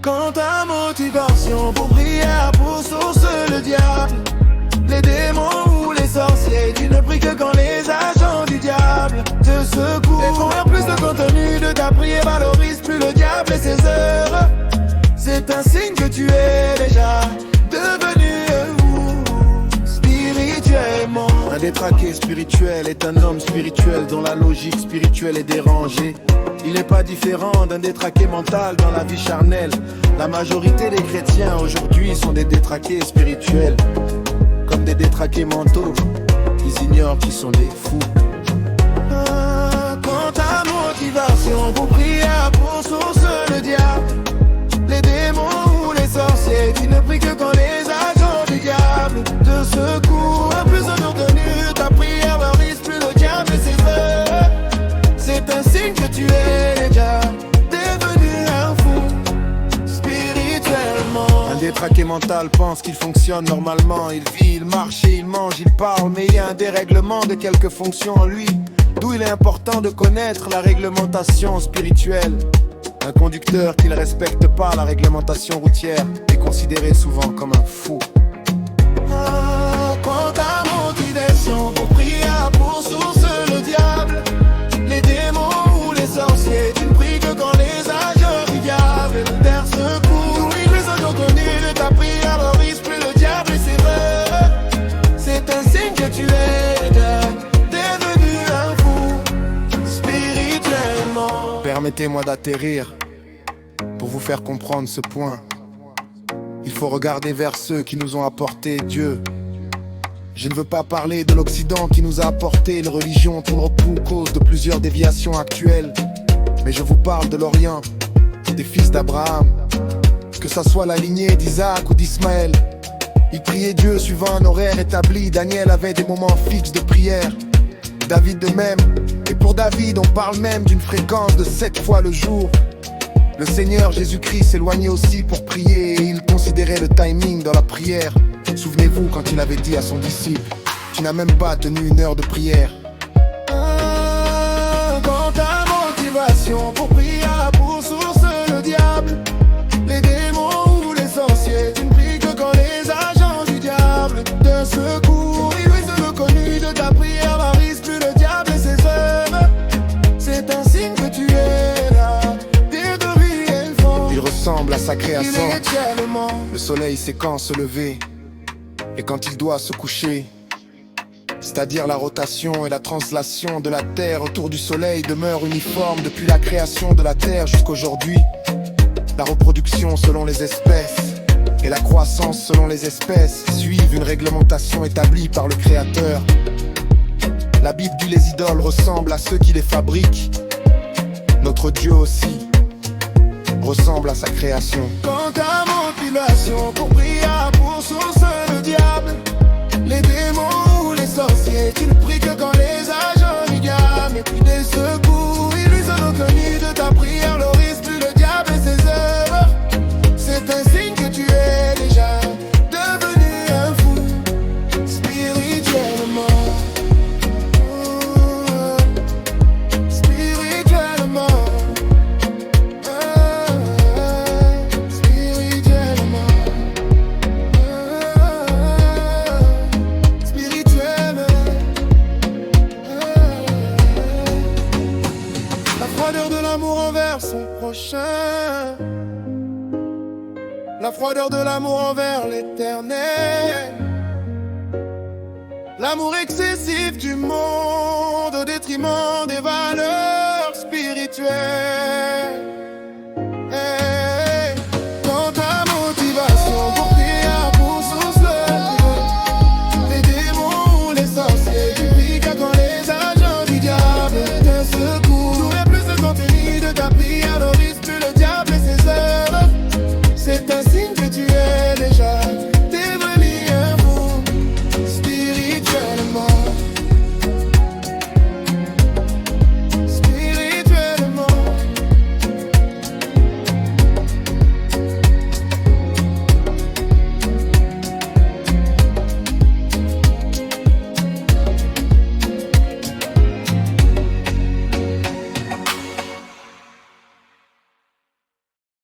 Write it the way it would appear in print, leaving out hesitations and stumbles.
Quand ta motivation pour prier a pour source le diable, les démons ou les sorciers, tu ne pries que quand les agents du diable te secouent. Et combien plus de contenu de ta prière valorise plus le diable et ses œuvres. C'est un signe que tu es déjà devenu fou spirituellement. Un détraqué spirituel est un homme spirituel dont la logique spirituelle est dérangée. Il n'est pas différent d'un détraqué mental dans la vie charnelle. La majorité des chrétiens aujourd'hui sont des détraqués spirituels, comme des détraqués mentaux. Ils ignorent qu'ils sont des fous. Quand ta motivation pour prier a pour source le diable, les démons ou les sorciers, tu ne pries que quand les agents du diable te secouent. Un plus de contenu, ta prière valorise plus le diable et ses œuvres. C'est un signe que tu es déjà devenu un fou spirituellement. Un détraqué mental pense qu'il fonctionne normalement. Il vit, il marche et il mange, il parle, mais il y a un dérèglement de quelques fonctions en lui. D'où il est important de connaître la réglementation spirituelle. Un conducteur qui ne respecte pas la réglementation routière est considéré souvent comme un fou. Quand ta motivation pour prier a pour source le diable, les démons ou les sorciers, tu ne pries que quand les agents du diable te secouent. Oui, plus un contenu de ta prière valorise plus le diable et ses œuvres. C'est un signe que tu es devenu un fou spirituellement. Permettez-moi d'atterrir pour vous faire comprendre ce point. Il faut regarder vers ceux qui nous ont apporté Dieu. Je ne veux pas parler de l'Occident qui nous a apporté une religion pour cause de plusieurs déviations actuelles, mais je vous parle de l'Orient, des fils d'Abraham. Que ça soit la lignée d'Isaac ou d'Ismaël, ils priaient Dieu suivant un horaire établi. Daniel avait des moments fixes de prière, David de même. Et pour David on parle même d'une fréquence de 7 fois le jour. Le Seigneur Jésus-Christ s'éloignait aussi pour prier, et il considérait le timing dans la prière. Souvenez-vous quand il avait dit à son disciple: tu n'as même pas tenu une heure de prière. Quand ta motivation pour prier a pour source le diable, les démons ou les sorciers, tu ne pries que quand les agents du diable te secouent. Il lui se reconnu de ta prière valorise plus le diable et ses œuvres. C'est un signe que tu es là. Il ressemble à sa création. Le soleil sait quand se lever et quand il doit se coucher. C'est-à-dire la rotation et la translation de la Terre autour du soleil demeure uniforme depuis la création de la Terre jusqu'aujourd'hui. La reproduction selon les espèces et la croissance selon les espèces suivent une réglementation établie par le Créateur. La Bible dit les idoles ressemblent à ceux qui les fabriquent. Notre Dieu aussi ressemble à sa création. Quand ta motivation pour prier a pour source le diable, les démons ou les sorciers, tu ne pries que quand les agents du diable puis des secours. Ils lui sont reconnus de ta prière valorise plus le diable et ses œuvres. C'est un signe que tu es déjà devenu un fou spirituellement. Spirituellement. Son prochain, la froideur de l'amour envers l'éternel, l'amour excessif du monde au détriment des valeurs spirituelles.